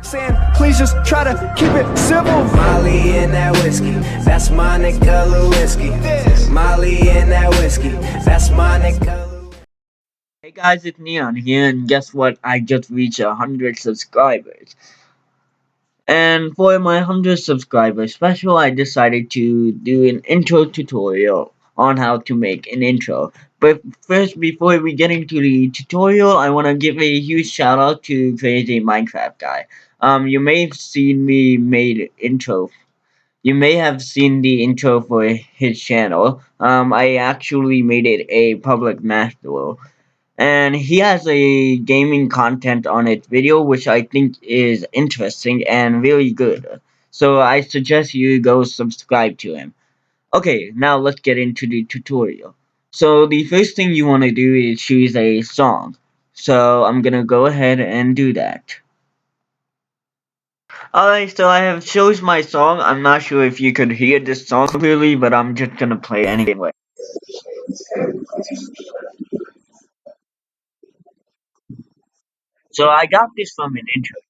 Saying, please just try to keep it civil. Molly in that whiskey, that's my nigga Lewinsky. Molly in that whiskey, that's my nigga. Hey guys, it's Neon here, and guess what? I just reached 100 subscribers. And for my 100 subscriber special, I decided to do an intro tutorial on how to make an intro. But first, before we get into the tutorial, I want to give a huge shout out to Crazy Minecraft Guy. You may have seen me made intro. You may have seen the intro for his channel. I actually made it a public master. And he has a gaming content on its video which I think is interesting and really good. So I suggest you go subscribe to him. Okay, now let's get into the tutorial. So the first thing you want to do is choose a song. So I'm gonna go ahead and do that. Alright, so I have chose my song. I'm not sure if you could hear this song clearly, but I'm just gonna play it anyway. So I got this from an intro.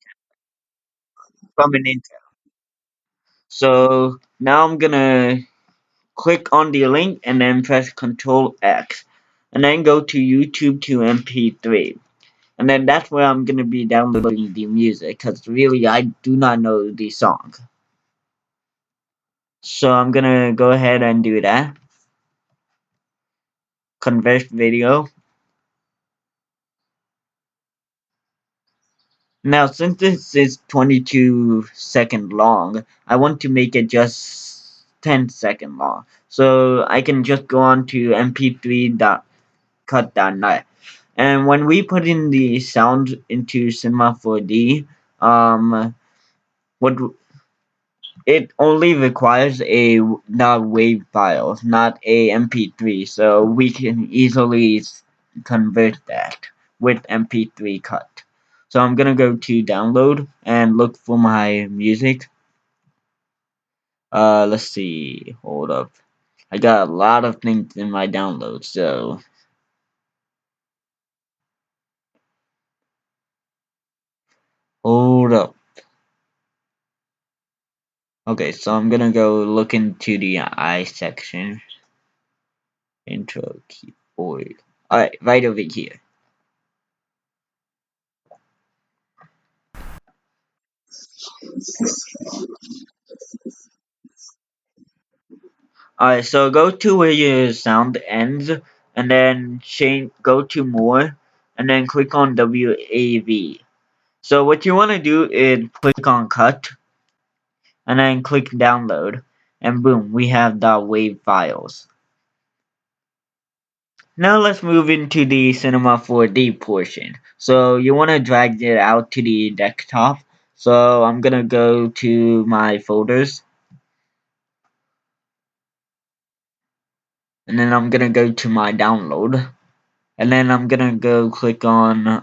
So now I'm gonna click on the link and then press Control X, and then go to YouTube to MP3, and then that's where I'm gonna be downloading the music, because really I do not know the song. So I'm gonna go ahead and do that. Convert video. Now since this is 22-second long, I want to make it just 10-second long. So I can just go on to mp3.cut.net. And when we put in the sound into Cinema 4D, what it only requires a .wav file, not a MP3. So we can easily convert that with MP3 cut. So I'm gonna go to download and look for my music. Let's see. Hold up. I got a lot of things in my download, so hold up. Okay, so I'm gonna go look into the I section. Intro keyboard. Alright, right over here. Alright, so go to where your sound ends, and then go to more, and then click on WAV. So what you want to do is click on cut, and then click download, and boom, we have .wav files. Now let's move into the Cinema 4D portion. So you want to drag it out to the desktop. So I'm gonna go to my folders, and then I'm gonna go to my download, and then I'm gonna go click on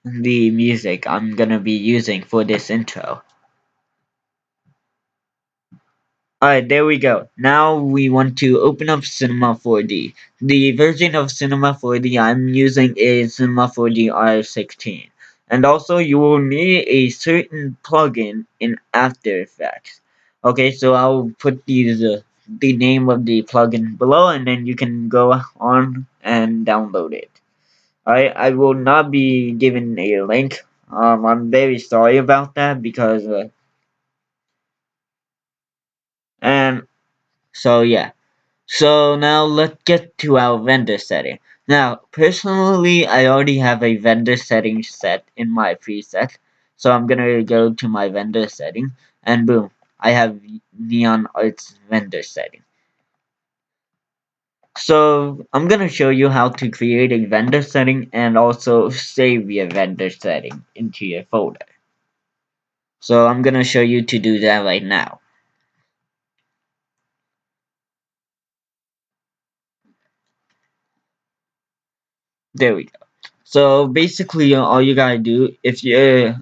the music I'm gonna be using for this intro. Alright, there we go. Now we want to open up Cinema 4D. The version of Cinema 4D I'm using is Cinema 4D R16. And also you will need a certain plugin in After Effects. Okay, so I'll put the name of the plugin below, and then you can go on and download it. I will not be giving a link. I'm very sorry about that because and so yeah. So now let's get to our vendor setting. Now, personally, I already have a vendor setting set in my preset. So I'm gonna go to my vendor setting, and boom, I have Neon Arts vendor setting. So I'm gonna show you how to create a vendor setting and also save your vendor setting into your folder. So I'm gonna show you to do that right now. There we go. So basically, all you gotta do, if your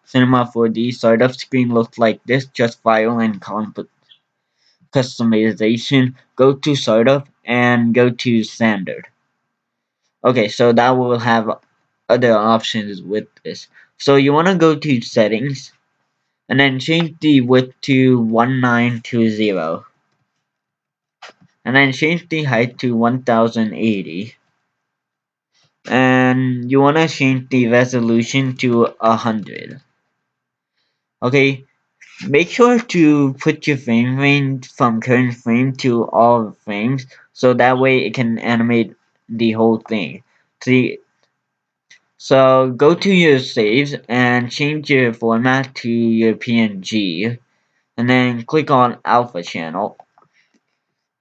Cinema 4D startup screen looks like this, just file and customization, go to startup and go to standard. Okay, so that will have other options with this. So you want to go to settings and then change the width to 1920 and then change the height to 1080 and you want to change the resolution to 100. Okay, make sure to put your frame range from current frame to all frames so that way it can animate the whole thing. See, so go to your saves and change your format to your PNG and then click on alpha channel.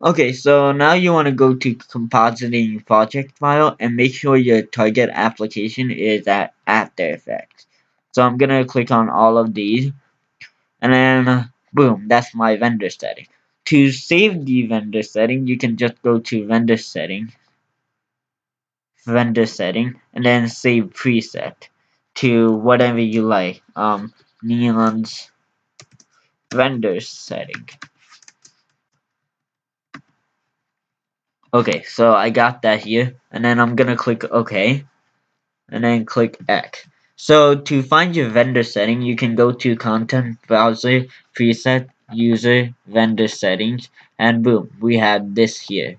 Okay, so now you want to go to compositing project file and make sure your target application is at After Effects. So I'm gonna click on all of these and then boom, that's my vendor setting. To save the vendor setting, you can just go to vendor setting, and then save preset to whatever you like. Neon's vendor setting. Okay, so I got that here, and then I'm gonna click OK, and then click X. So to find your vendor setting, you can go to Content Browser, Preset, User, Vendor Settings, and boom, we have this here.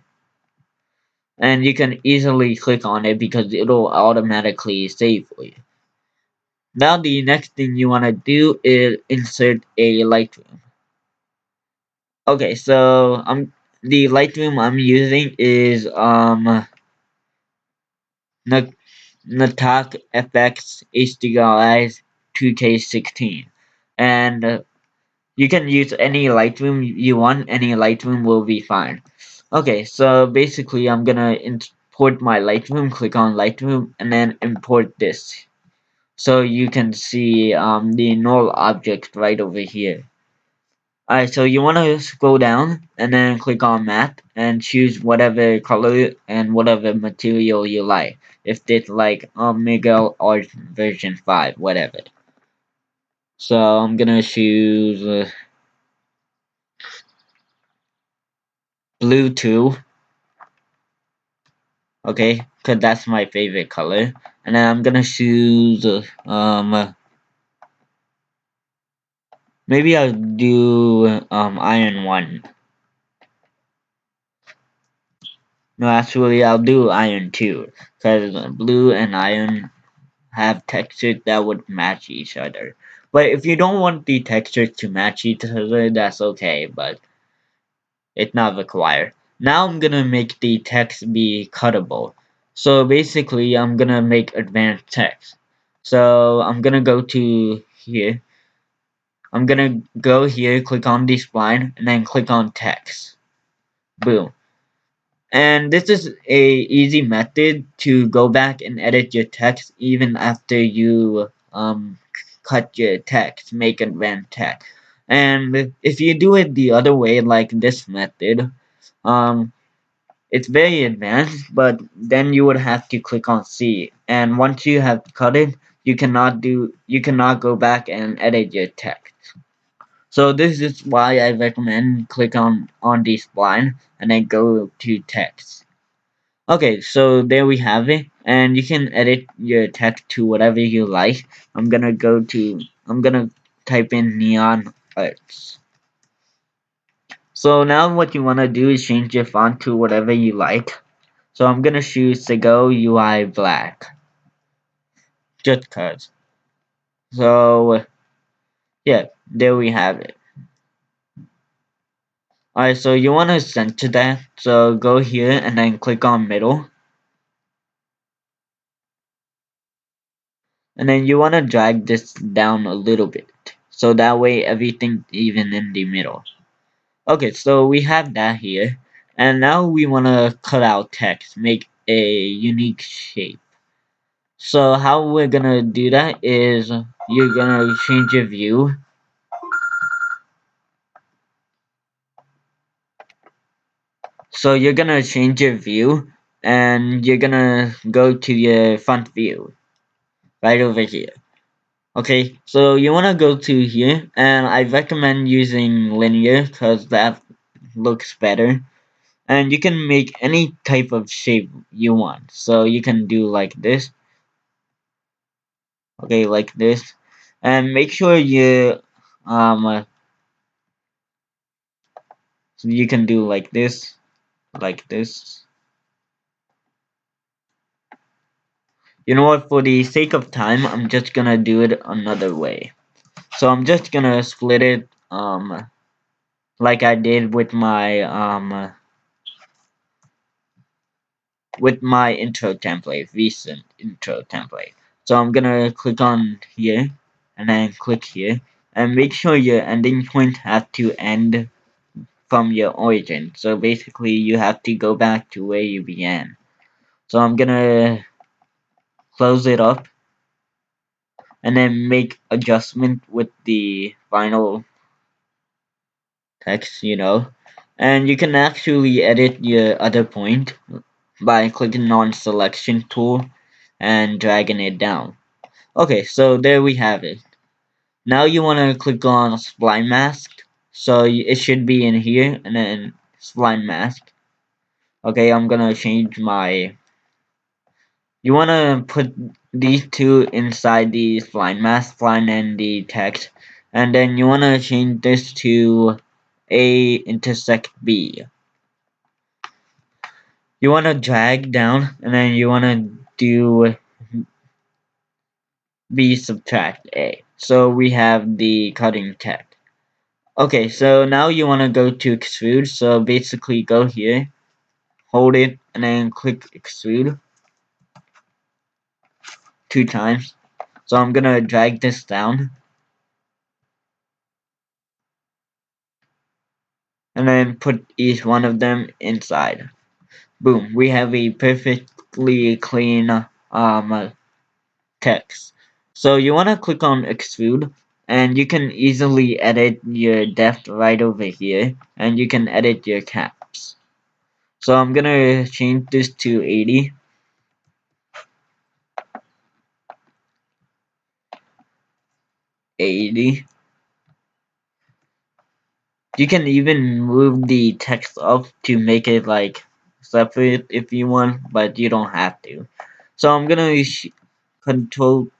And you can easily click on it because it'll automatically save for you. Now the next thing you want to do is insert a Lightroom. Okay, so the Lightroom I'm using is Natak FX HDRI 2K16, and you can use any Lightroom you want. Any Lightroom will be fine. Okay, so basically I'm gonna import my Lightroom. Click on Lightroom and then import this. So you can see the null object right over here. Alright, so you want to scroll down and then click on map and choose whatever color and whatever material you like. If it's like Omega or version 5, whatever. So I'm gonna choose blue 2. Okay, because that's my favorite color. And then I'm gonna choose maybe I'll do iron 1. No, actually I'll do iron 2 because blue and iron have textures that would match each other. But if you don't want the textures to match each other, that's okay, but it's not required. Now I'm gonna make the text be cuttable. So basically I'm gonna make advanced text. So I'm gonna go to here. I'm gonna go here, click on the spline, and then click on text. Boom. And this is a easy method to go back and edit your text even after you cut your text, make advanced text. And if you do it the other way, like this method, it's very advanced, but then you would have to click on C. And once you have cut it, you cannot go back and edit your text. So this is why I recommend click on the spline and then go to text. Okay, so there we have it, and you can edit your text to whatever you like. I'm gonna type in neon arts. So now what you wanna do is change your font to whatever you like. So I'm gonna choose Sego UI Black. Just cause. So yeah, there we have it. Alright, so you wanna center that. So go here and then click on middle. And then you want to drag this down a little bit so that way everything's even in the middle. Okay, so we have that here, and now we want to cut out text, make a unique shape. So how we're gonna do that is you're gonna change your view. So you're gonna change your view and you're gonna go to your front view right over here. Okay, so you want to go to here, and I recommend using linear because that looks better. And you can make any type of shape you want. So you can do like this. Okay, like this. And make sure you can do like this, like this. You know what, for the sake of time, I'm just gonna do it another way. So I'm just gonna split it like I did with my intro template, recent intro template. So I'm gonna click on here and then click here and make sure your ending point have to end from your origin. So basically you have to go back to where you began. So I'm gonna close it up and then make adjustment with the final text, and you can actually edit your other point by clicking on selection tool and dragging it down. Okay, so there we have it. Now you want to click on spline mask, so it should be in here and then spline mask. Okay, I'm gonna change my. You want to put these two inside the spline mask, spline and the text, and then you want to change this to A intersect B. You want to drag down and then you want to do B subtract A. So we have the cutting text. Okay, so now you want to go to extrude. So basically go here, hold it, and then click extrude 2 times. So I'm gonna drag this down and then put each one of them inside. Boom, we have a perfectly clean text. So you want to click on extrude and you can easily edit your depth right over here and you can edit your caps. So I'm gonna change this to 80. 80. You can even move the text up to make it like separate if you want, but you don't have to. So I'm gonna control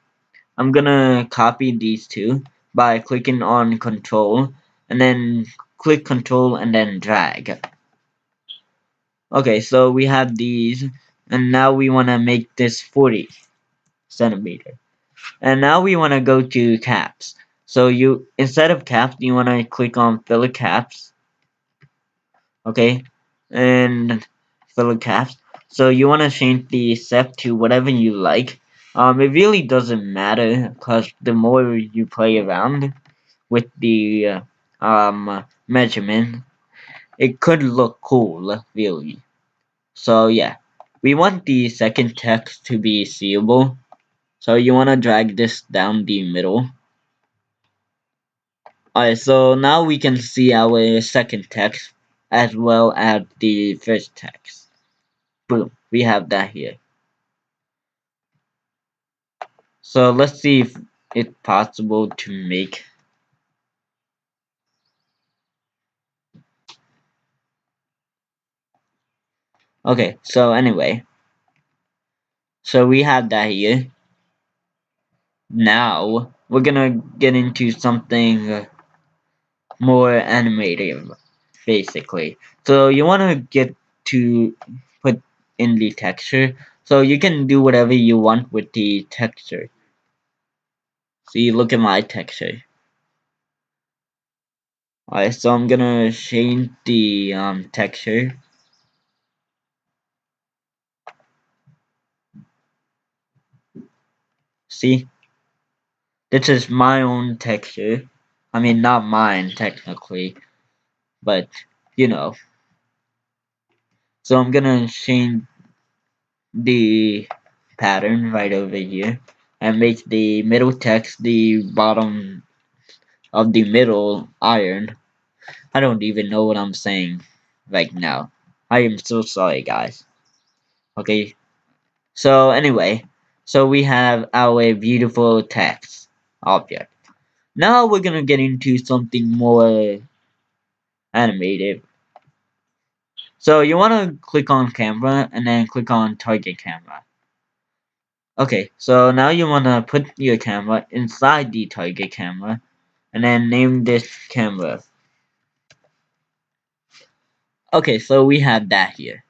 I'm gonna copy these two by clicking on control and then click control and then drag. Okay, so we have these and now we want to make this 40 centimeter. And now we want to go to caps. So you instead of caps you want to click on fill caps. Okay, and fill caps. So you want to change the set to whatever you like. It really doesn't matter because the more you play around with the measurement, it could look cool, really. So yeah, we want the second text to be seeable. So you want to drag this down the middle. Alright, so now we can see our second text as well as the first text. Boom, we have that here. So let's see if it's possible to make. Okay, so anyway, so we have that here. Now we're gonna get into something more animative, basically. So you want to get to put in the texture. So you can do whatever you want with the texture. See, look at my texture. Alright, so I'm gonna change the texture. See, this is my own texture. I mean, not mine technically, but you know. So I'm gonna change the pattern right over here and make the middle text the bottom of the middle iron. I don't even know what I'm saying right now. I am so sorry, guys. Okay, so anyway, so we have our beautiful text object. Now we're gonna get into something more animated. So you wanna click on camera and then click on target camera. Okay, so now you wanna put your camera inside the target camera and then name this camera. Okay, so we have that here.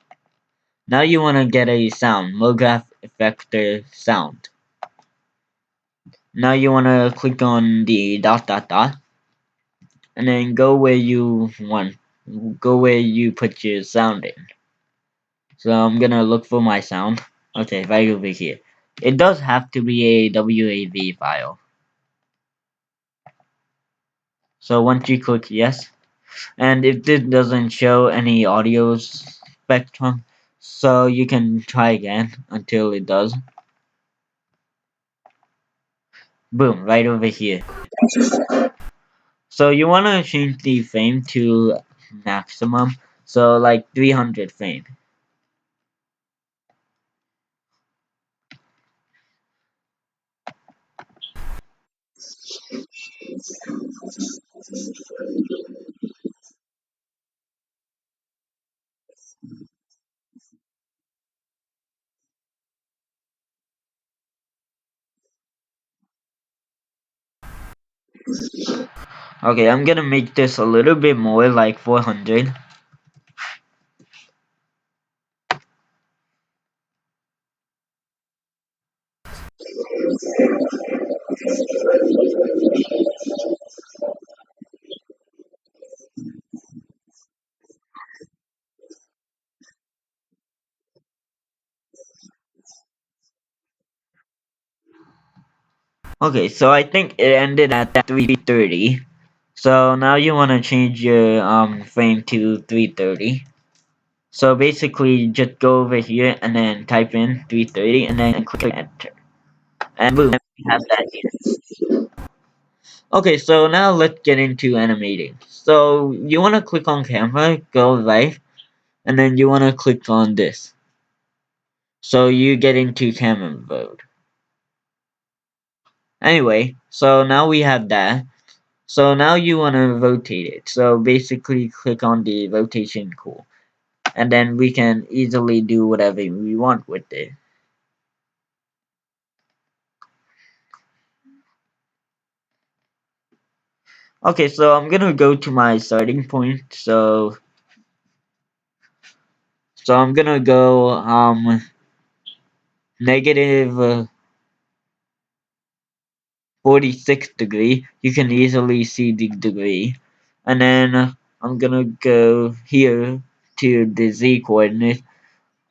Now you wanna get a sound, MoGraph Effector sound. Now you wanna click on the dot dot dot and then go where you want, go where you put your sound in. So I'm gonna look for my sound. Okay, right over here. It does have to be a WAV file. So once you click yes, and if this doesn't show any audio spectrum, so you can try again until it does. Boom, right over here. So you wanna change the frame to maximum, so like 300 frame. Okay, I'm gonna make this a little bit more, like 400. Okay, so I think it ended at 330. So now you want to change your frame to 330. So basically just go over here and then type in 330 and then click enter. And boom, we have that here. Okay, so now let's get into animating. So you want to click on camera, go right, and then you want to click on this. So you get into camera mode. Anyway, so now we have that. So now you want to rotate it. So basically click on the rotation tool. And then we can easily do whatever we want with it. Okay, so I'm gonna go to my starting point. So I'm gonna go negative 46 degree. You can easily see the degree. And then I'm gonna go here to the z coordinate,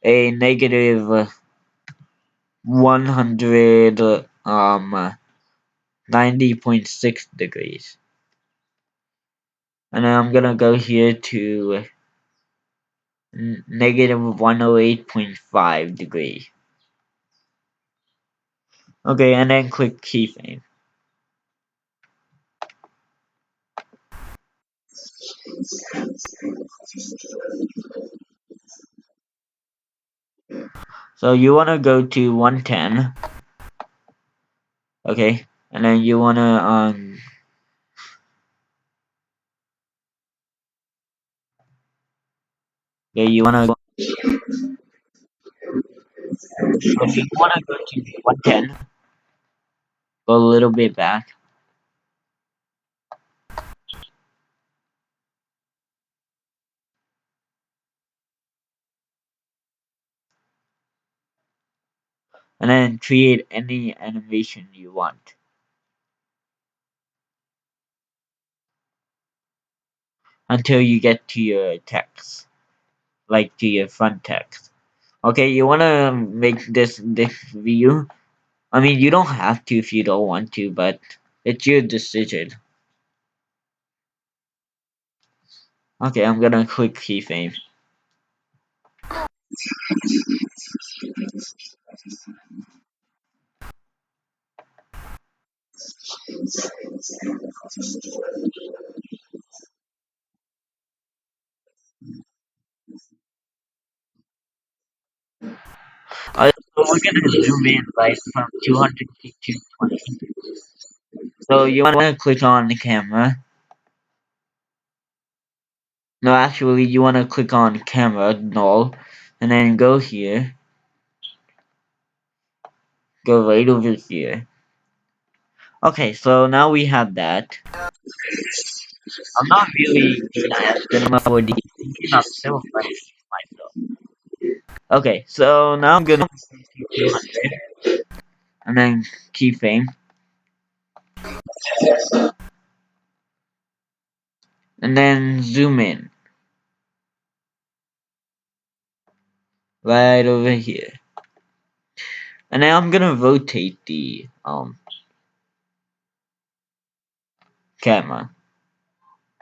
a negative 100 90.6 degrees. And then I'm gonna go here to negative 108.5 degree. Okay, and then click keyframe. So you wanna go to 110. Okay, and then you wanna yeah, you wanna go to 110. Go a little bit back. And then create any animation you want until you get to your text, like to your front text. Okay, you wanna make this view. I mean, you don't have to if you don't want to, but it's your decision. Okay, I'm gonna click keyframe. So we're gonna zoom in like from 200 to 220. So you wanna click on the camera. No, actually, you wanna click on camera null, and then go here. go right over here. Okay, so now we have that. I'm not really good at cinema 4D. Thinking of simplifying myself. Okay, so now I'm gonna 200 and then keyframe and then zoom in right over here. And now I'm gonna rotate the camera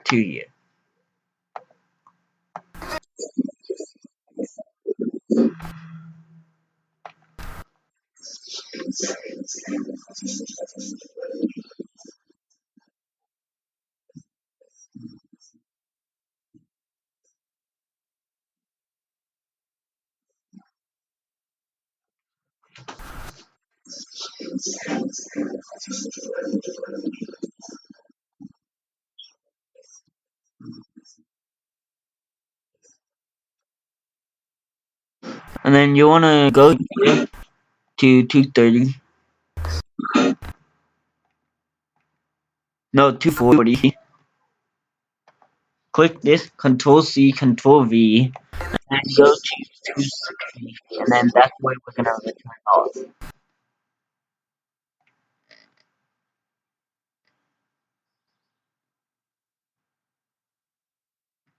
to here. And then you wanna go here to 230. No, 240. Click this, Control C, Control V, and go to 260. And then that's where we're gonna return off.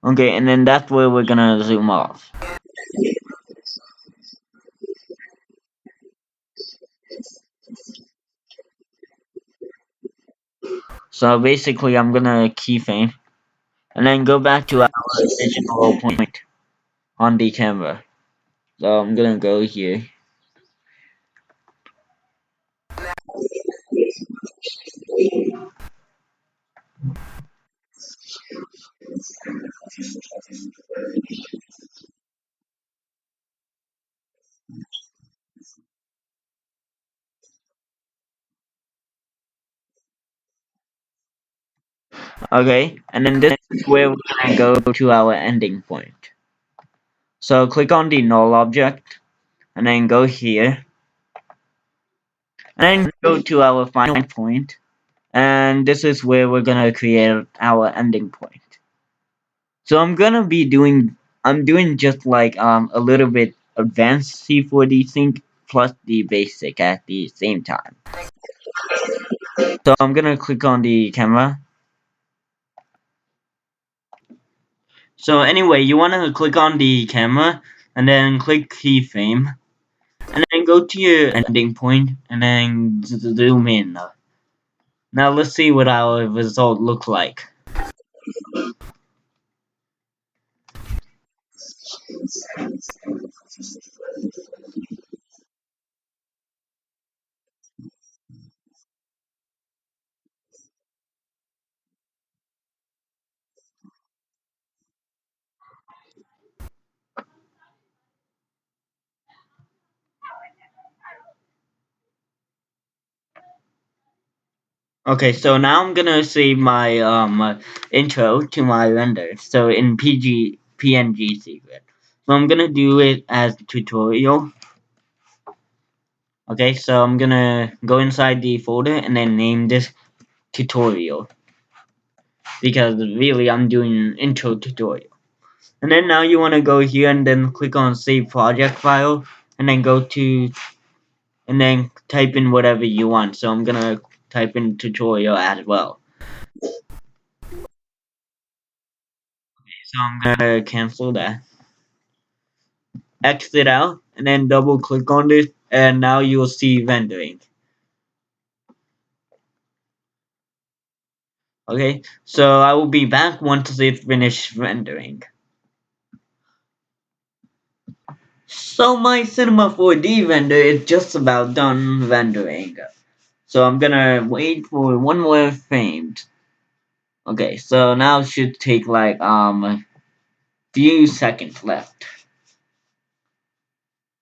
Okay, and then that's where we're gonna zoom off. So basically, I'm gonna keyframe and then go back to our original point on the camera. So I'm gonna go here. Okay, and then this is where we're gonna go to our ending point. So click on the null object and then go here and then go to our final point. And this is where we're gonna create our ending point. So I'm doing just like a little bit advanced C4D sync plus the basic at the same time. So I'm gonna click on the camera. So anyway, you wanna click on the camera and then click keyframe and then go to your ending point and then zoom in. Now let's see what our result looks like. Okay, so now I'm gonna save my intro to my render. So in PNG secret. So I'm gonna do it as tutorial. Okay, so I'm gonna go inside the folder and then name this tutorial because really I'm doing an intro tutorial. And then now you wanna go here and then click on save project file and then go to and then type in whatever you want. So I'm gonna type in tutorial as well. So I'm gonna cancel that. Exit out and then double click on this and now you'll see rendering. Okay, so I will be back once it finished rendering. So my Cinema 4D render is just about done rendering. So I'm gonna wait for one more frame. Okay, so now it should take like a few seconds left.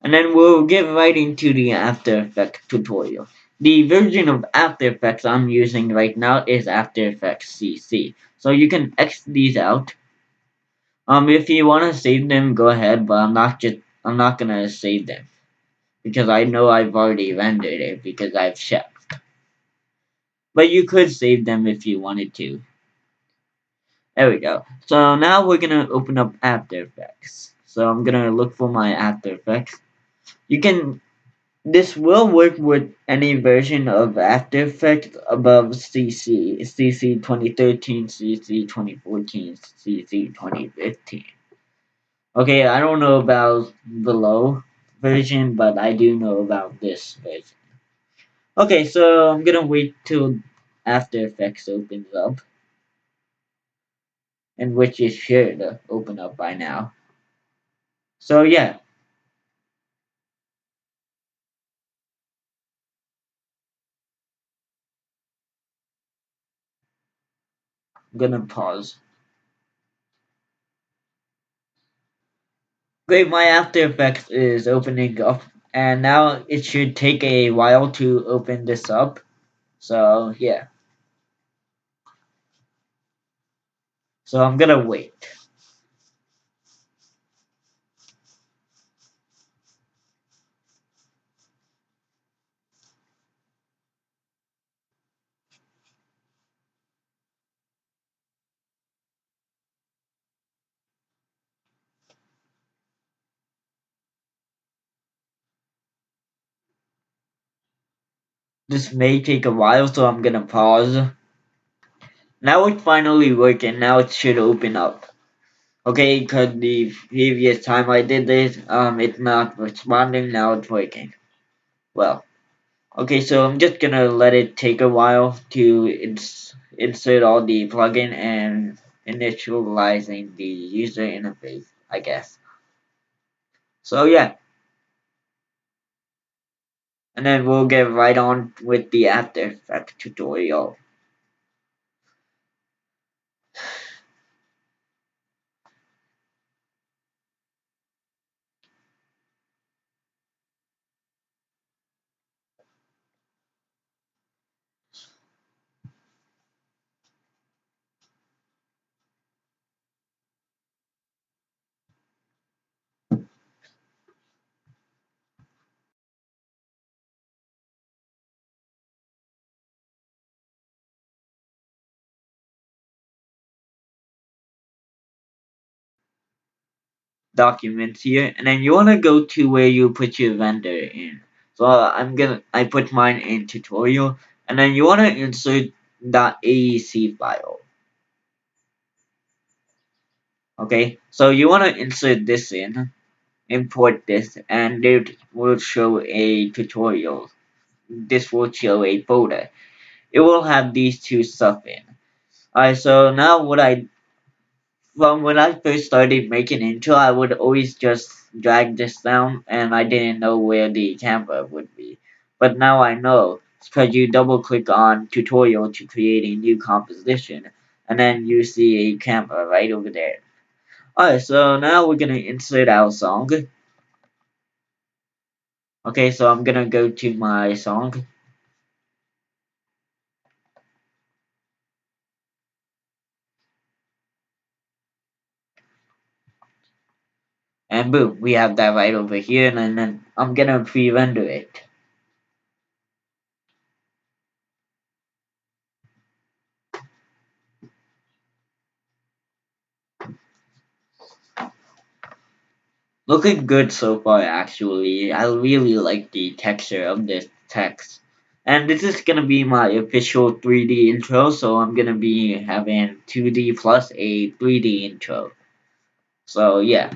And then we'll get right into the After Effects tutorial. The version of After Effects I'm using right now is After Effects CC. So you can X these out. If you want to save them, go ahead, but I'm not gonna save them because I know I've already rendered it because I've checked. But you could save them if you wanted to. There we go. So now we're gonna open up After Effects. So I'm gonna look for my After Effects. You can This will work with any version of After Effects above CC 2013, CC 2014, CC 2015. Okay, I don't know about below version, but I do know about this version. Okay, so I'm gonna wait till After Effects opens up, and which is sure to open up by now. So yeah, I'm gonna pause. Great, my After Effects is opening up, and now it should take a while to open this up. So yeah, so I'm gonna wait. This may take a while, so I'm gonna pause. Now it's finally working. Now it should open up. Okay, because the previous time I did this, it's not responding. Now it's working. Well, okay, so I'm just gonna let it take a while to insert all the plugin and initializing the user interface, I guess. So yeah, and then we'll get right on with the After Effects tutorial. Documents here, and then you wanna go to where you put your vendor in. So I put mine in tutorial, and then you wanna insert .aec file. Okay, so you wanna insert this in, import this, and it will show a tutorial. This will show a folder. It will have these two stuff in. Alright, so now what I From when I first started making intro, I would always just drag this down, and I didn't know where the camera would be. But now I know. It's because you double click on tutorial to create a new composition, and then you see a camera right over there. Alright, so now we're gonna insert our song. Okay, so I'm gonna go to my song. And boom, we have that right over here, and then I'm gonna pre-render it. Looking good so far, actually. I really like the texture of this text. And this is gonna be my official 3D intro, so I'm gonna be having 2D plus a 3D intro. So yeah.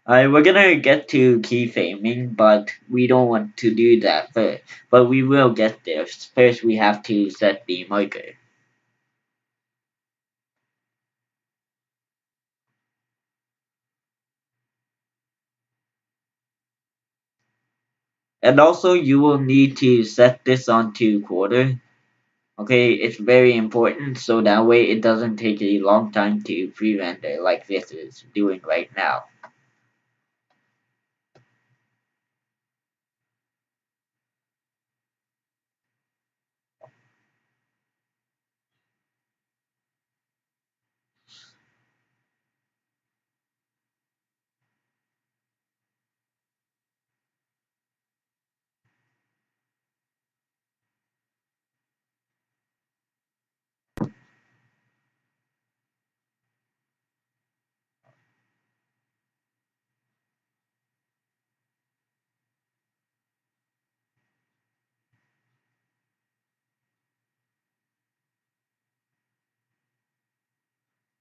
We're gonna get to keyframing, but we don't want to do that first. But we will get there. First, we have to set the marker. And also, you will need to set this onto quarter. Okay, it's very important so that way it doesn't take a long time to pre-render like this is doing right now.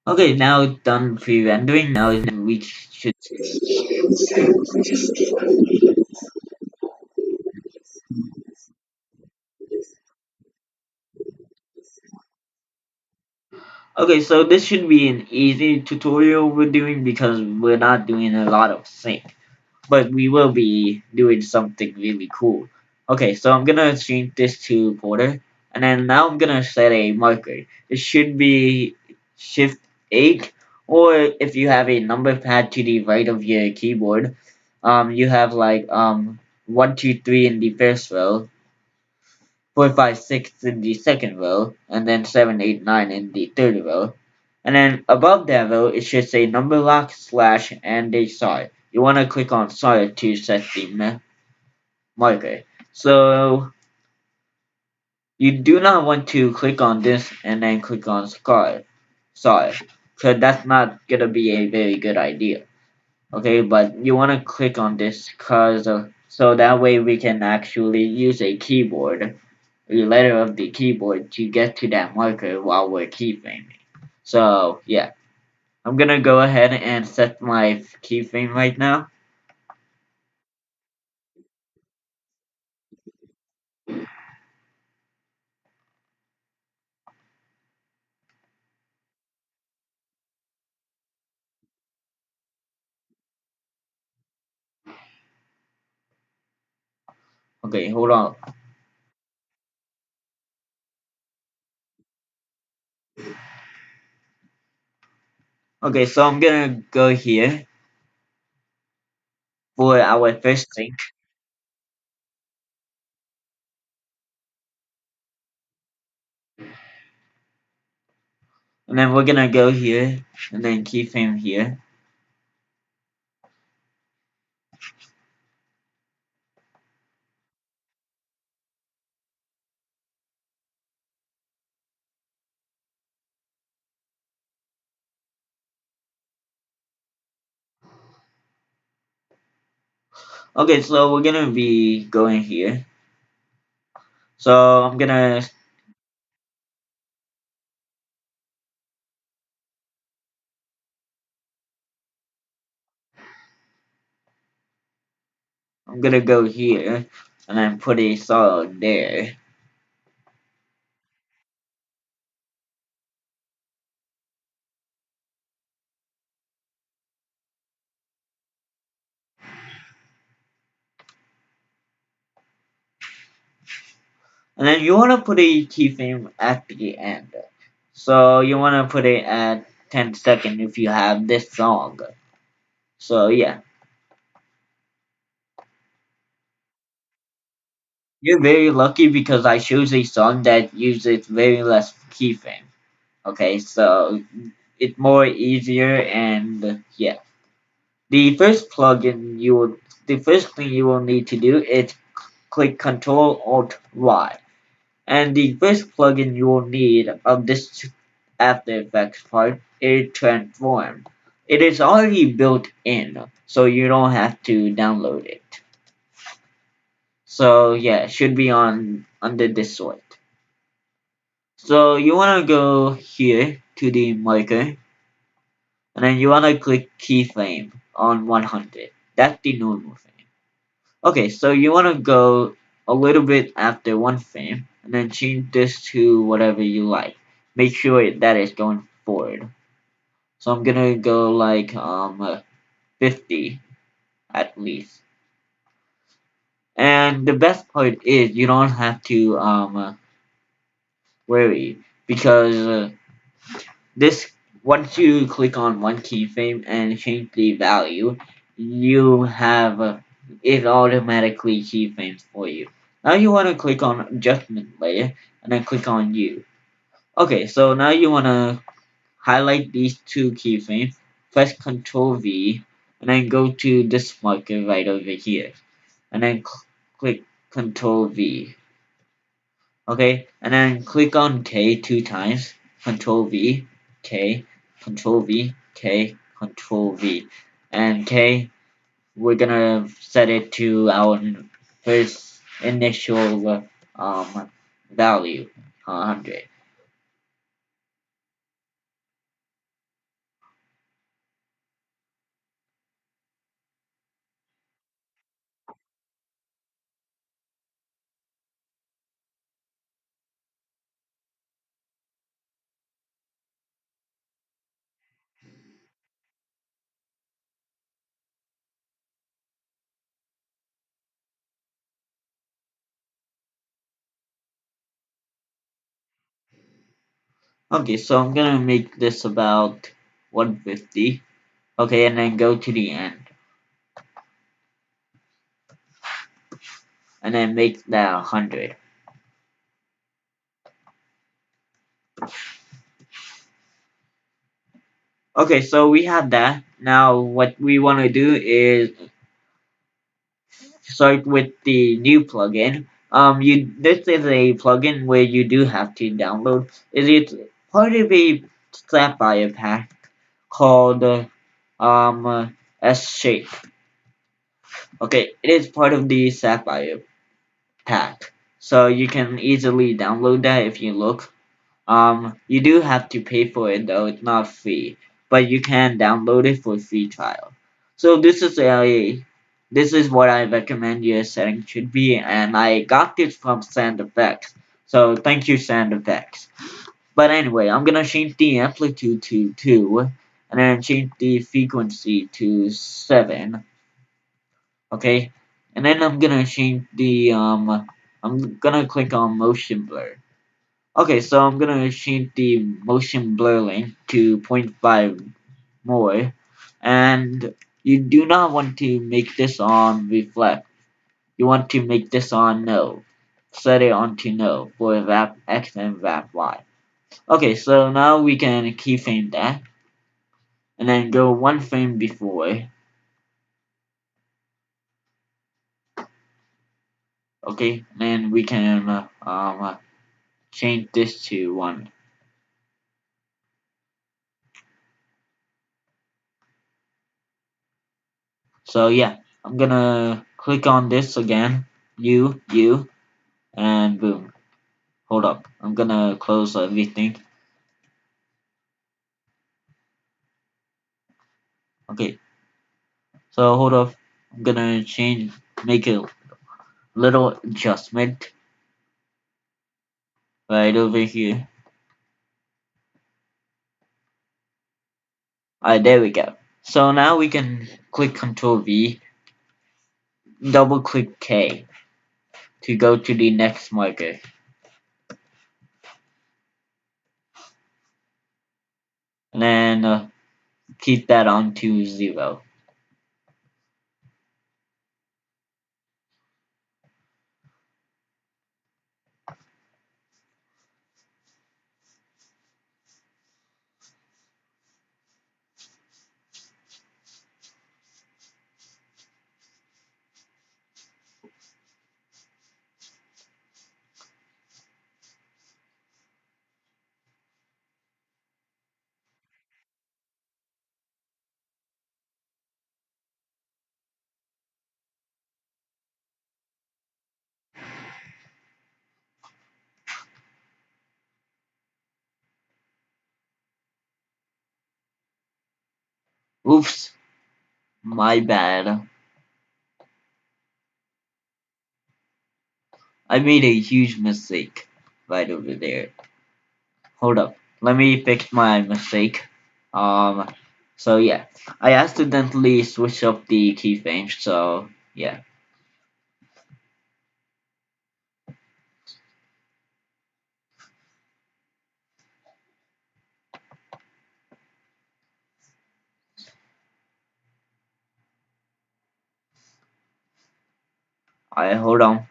Okay, now it's done pre-rendering. Now we should. Okay, so this should be an easy tutorial we're doing because we're not doing a lot of sync, but we will be doing something really cool. Okay, so I'm gonna change this to quarter, and then now I'm gonna set a marker. It should be Shift 8, or if you have a number pad to the right of your keyboard, you have like 1, 2, 3 in the first row, 4, 5, 6 in the second row, and then 7, 8, 9 in the third row. And then above that row, it should say number lock slash and a star. You want to click on star to set the marker. So you do not want to click on this and then click on star, because that's not gonna be a very good idea. Okay, but you want to click on this because so that way we can actually use a keyboard, the letter of the keyboard to get to that marker while we're keyframing. So yeah, I'm gonna go ahead and set my keyframe right now. Okay, hold on. Okay, so I'm gonna go here for our first thing, and then we're gonna go here and then keyframe here. Okay, so we're gonna be going here. So I'm gonna go here and then put a solid there. And then you wanna put a keyframe at the end. So you wanna put it at 10 seconds if you have this song. So yeah. You're very lucky because I chose a song that uses very less keyframe. Okay, so it's more easier and yeah. The first plugin the first thing you will need to do is click Control Alt Y. And the first plugin you will need of this After Effects part is Transform. It is already built in, so you don't have to download it. So yeah, it should be on under this sort. So you wanna go here to the marker, and then you wanna click keyframe on 100. That's the normal frame. Okay, so you wanna go a little bit after one frame, and then change this to whatever you like. Make sure that it's going forward. So I'm gonna go like 50 at least. And the best part is you don't have to worry because this once you click on one keyframe and change the value, you have it automatically keyframes for you. Now you want to click on adjustment layer and then click on U. Okay, so now you want to highlight these two keyframes, press Ctrl V, and then go to this marker right over here, and then click Ctrl V. Okay, and then click on K 2 times, Control V, K, Control V, K, Control V, and K. We're gonna set it to our first initial value, 100. Okay, so I'm gonna make this about 150. Okay, and then go to the end. And then make that 100. Okay, so we have that. Now what we want to do is start with the new plugin. This is a plugin where you do have to download. It's part of a Sapphire pack called S-Shape. Okay, it is part of the Sapphire pack, so you can easily download that if you look. You do have to pay for it though; it's not free, but you can download it for free trial. So this is what I recommend your setting should be, and I got this from Sound Effects. So thank you, Sound Effects. But anyway, I'm gonna change the amplitude to 2, and then change the frequency to 7. Okay, and then I'm gonna change the I'm gonna click on motion blur. Okay, so I'm gonna change the motion blur length to zero point 0.5 more, and you do not want to make this on reflect. You want to make this on no. Set it on to no for wrap X and wrap Y. Okay, so now we can keyframe that, and then go one frame before. Okay, and we can change this to 1. So yeah, I'm gonna click on this again, you, and boom. Hold up, I'm gonna close everything. Okay, so hold up, I'm gonna make a little adjustment right over here. Alright, there we go. So now we can click Control V, double click K to go to the next marker, and then keep that on to 0. Oops, my bad. I made a huge mistake right over there. Hold up. Let me fix my mistake. Um, so yeah, I accidentally switched up the keyframes. So yeah, I hold on.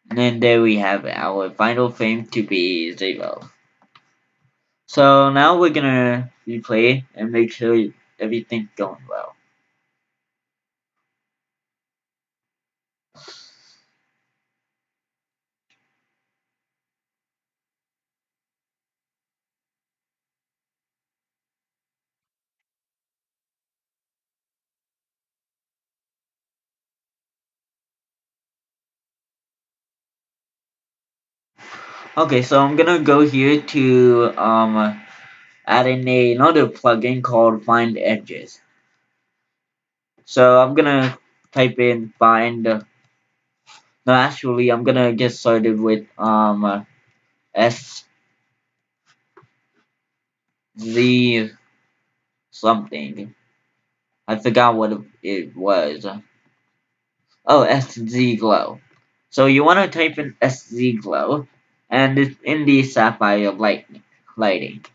And then there we have our final frame to be 0. So now we're gonna replay and make sure everything's going well. Okay, so I'm gonna go here to add in another plugin called Find Edges. So I'm gonna type in find. No, actually, I'm gonna get started with S Z something. I forgot what it was. Oh, SZ Glow. So you want to type in SZ Glow, and it's in the Sapphire lighting.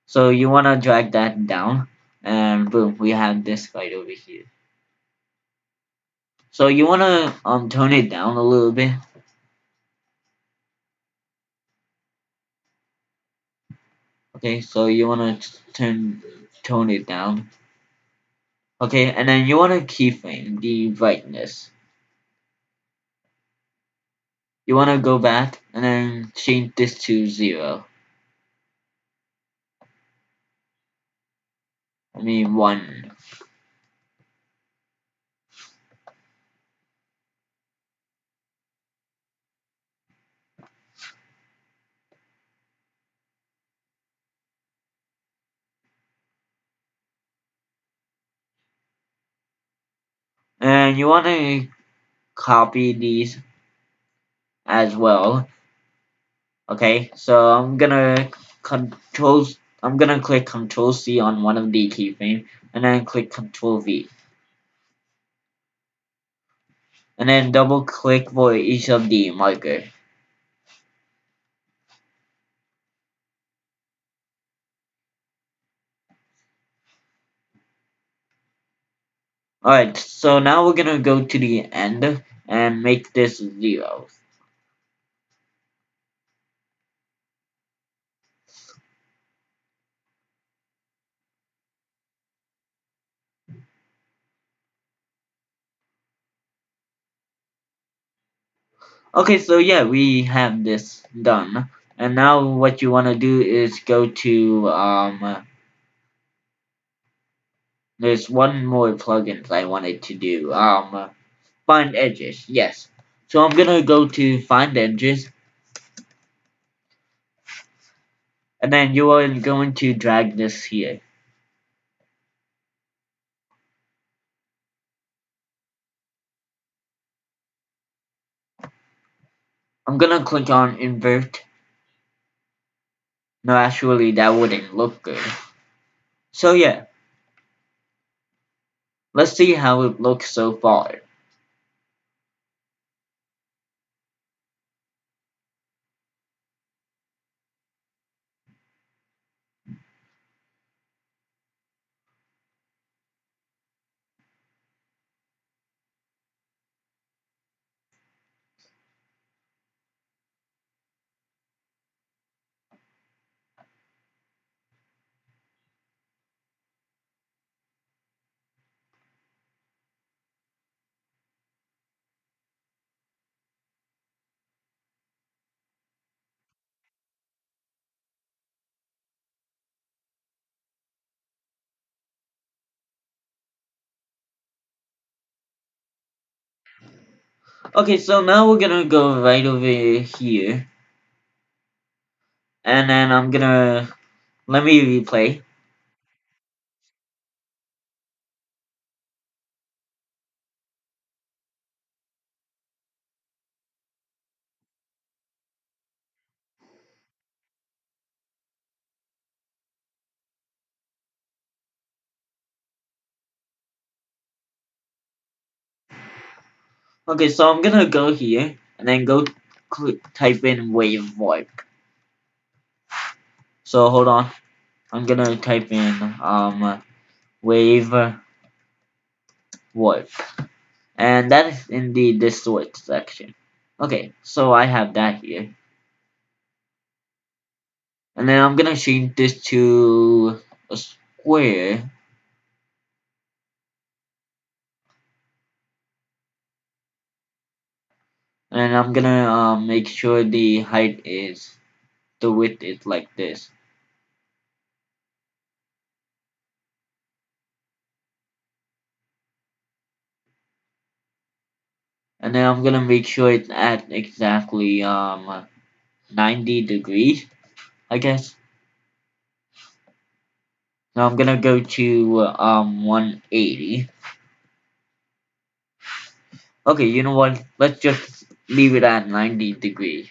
So you want to drag that down, and boom, we have this right over here. So you want to tone it down a little bit. Okay, so you want to tone it down. Okay, and then you want to keyframe the brightness. You want to go back and then change this to 0. I mean 1. And you want to copy these as well. Okay, so I'm gonna click Control C on one of the keyframes, and then click Control V, and then double click for each of the marker. Alright, so now we're gonna go to the end and make this 0. Okay, so yeah, we have this done. And now what you want to do is go to there's one more plugin I wanted to do. Find edges. Yes. So I'm gonna go to find edges, and then you are going to drag this here. I'm gonna click on invert. No, actually that wouldn't look good. So yeah, let's see how it looks so far. Okay, so now we're gonna go right over here, and then I'm gonna let me replay. Okay, so I'm gonna go here and then go type in wave warp. So hold on, I'm gonna type in wave warp, and that is in the distort section. Okay, so I have that here, and then I'm gonna change this to a square. And I'm gonna make sure the width is like this. And then I'm gonna make sure it's at exactly 90 degrees, I guess. Now I'm gonna go to 180. Okay, you know what? Let's just leave it at 90 degrees.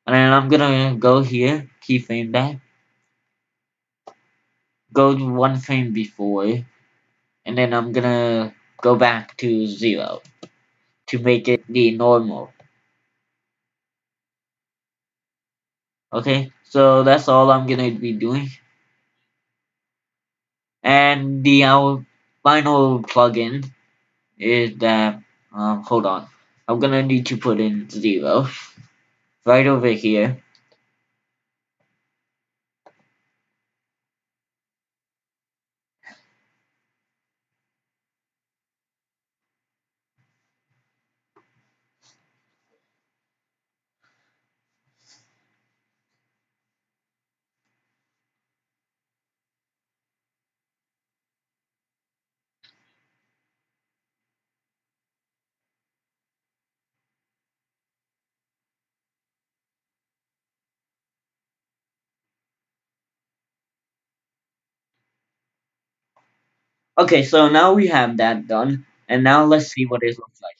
And then I'm gonna go here, keyframe that. go to one frame before, and then I'm gonna go back to 0 to make it the normal. Okay, so that's all I'm gonna be doing. And the our final plugin is that hold on. I'm gonna need to put in 0 right over here. Okay, so now we have that done, and now let's see what it looks like.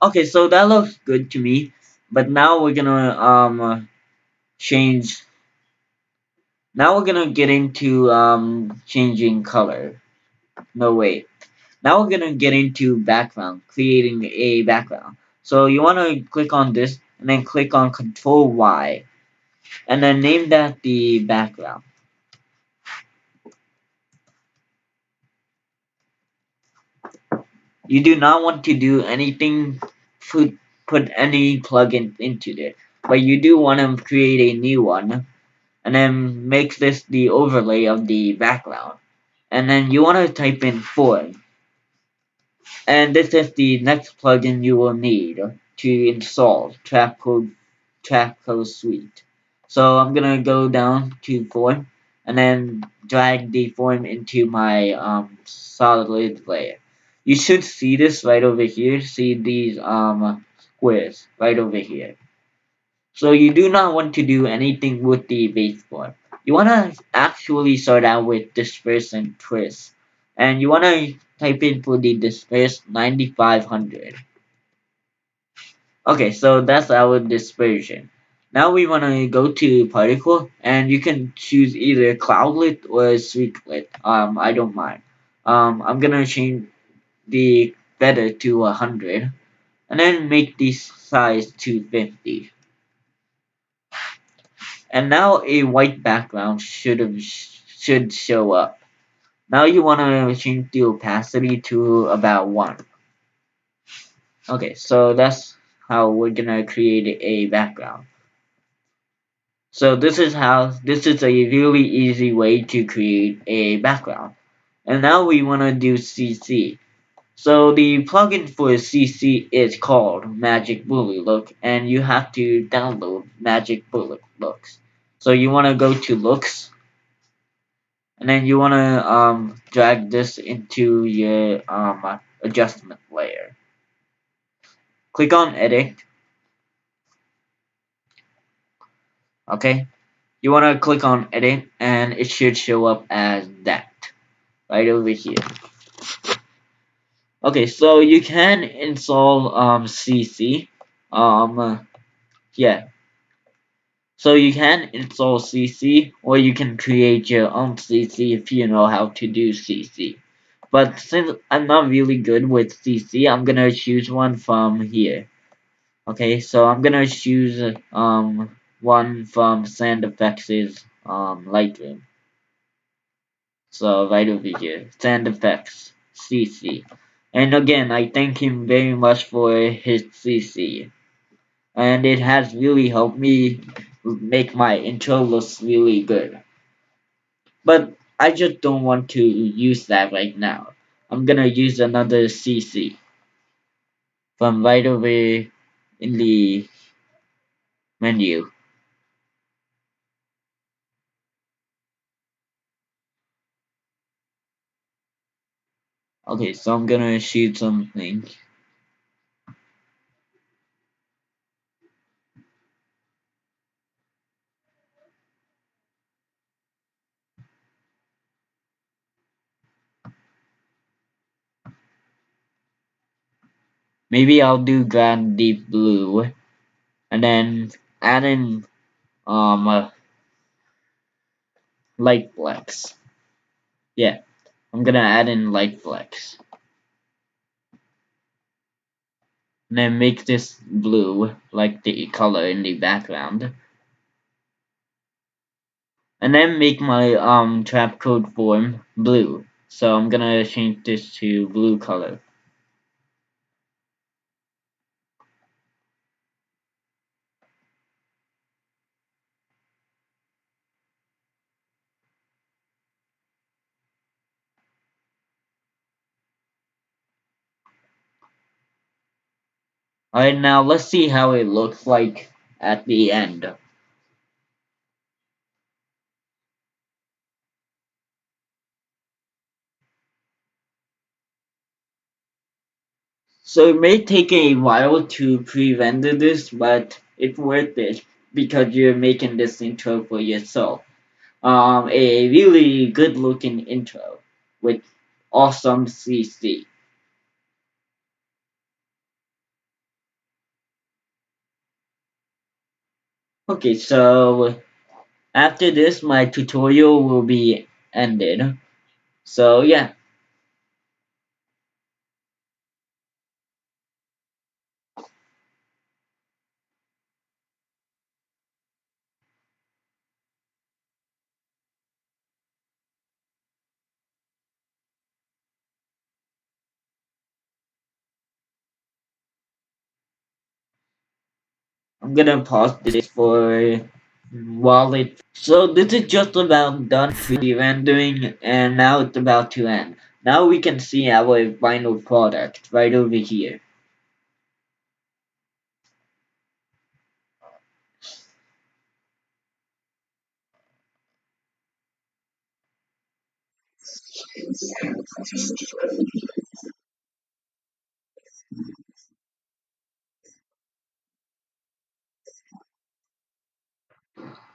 Okay, so that looks good to me, but now we're gonna change. Now we're gonna get into changing color. No wait. Now we're gonna get into background, creating a background. So you wanna click on this, and then click on Control Y, and then name that the background. You do not want to do anything, put any plugin into it, but you do want to create a new one, and then make this the overlay of the background. And then you want to type in form, and this is the next plugin you will need to install Trapcode Suite. So I'm gonna go down to form, and then drag the form into my solid layer. You should see this right over here. See these squares right over here. So you do not want to do anything with the base form. You want to actually start out with disperse and twist. And you want to type in for the disperse 9500. Okay, so that's our dispersion. Now we want to go to particle, and you can choose either cloudlet or streaklet. I don't mind. I'm gonna change the feather to 100, and then make the size to 50. And now a white background should show up. Now you want to change the opacity to about 1. Okay, so that's how we're gonna create a background. So this is a really easy way to create a background. And now we want to do CC. So the plugin for CC is called Magic Bullet Look, and you have to download Magic Bullet Looks. So you want to go to Looks, and then you want to drag this into your adjustment layer. Click on Edit. Okay, you want to click on Edit, and it should show up as that right over here. Okay, so you can install CC. Yeah. So you can install CC, or you can create your own CC if you know how to do CC. But since I'm not really good with CC, I'm gonna choose one from here. Okay, so I'm gonna choose one from Sand Effects' Lightroom. So right over here, Sand Effects CC. And again, I thank him very much for his CC. And it has really helped me make my intro look really good. But I just don't want to use that right now. I'm gonna use another CC from right over in the menu. Okay, so I'm gonna shoot something. maybe I'll do grand deep blue and then add in light flex. Yeah, I'm gonna add in light flex. And then make this blue like the color in the background. And then make my trapcode form blue. So I'm gonna change this to blue color. Alright, now let's see how it looks like at the end. So it may take a while to pre-render this, but it's worth it because you're making this intro for yourself. A really good looking intro with awesome CC. Okay, so after this, my tutorial will be ended. So yeah, I'm gonna pause this for while it. So this is just about done pre-rendering, and now it's about to end. Now we can see our final product right over here.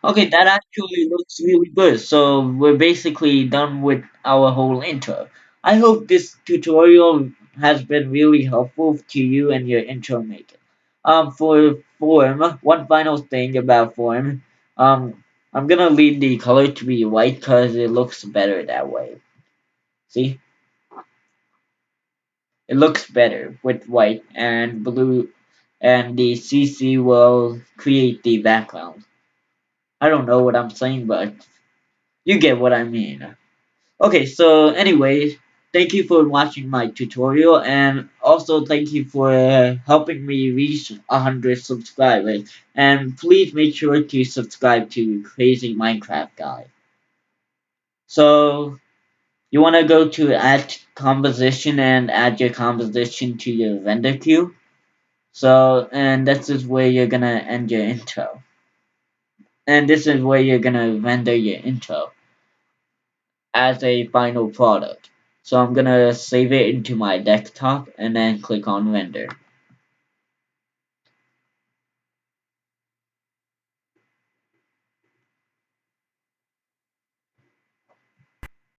Okay, that actually looks really good. So we're basically done with our whole intro. I hope this tutorial has been really helpful to you and your intro making. For form, one final thing about form, I'm gonna leave the color to be white because it looks better that way. See, it looks better with white and blue, and the CC will create the background. I don't know what I'm saying, but you get what I mean. Okay, so anyways, thank you for watching my tutorial, and also thank you for helping me reach 100 subscribers. And please make sure to subscribe to Crazy Minecraft Guy. So you want to go to add composition and add your composition to your render queue. So and this is where you're gonna end your intro, and this is where you're gonna render your intro as a final product. So I'm gonna save it into my desktop and then click on render.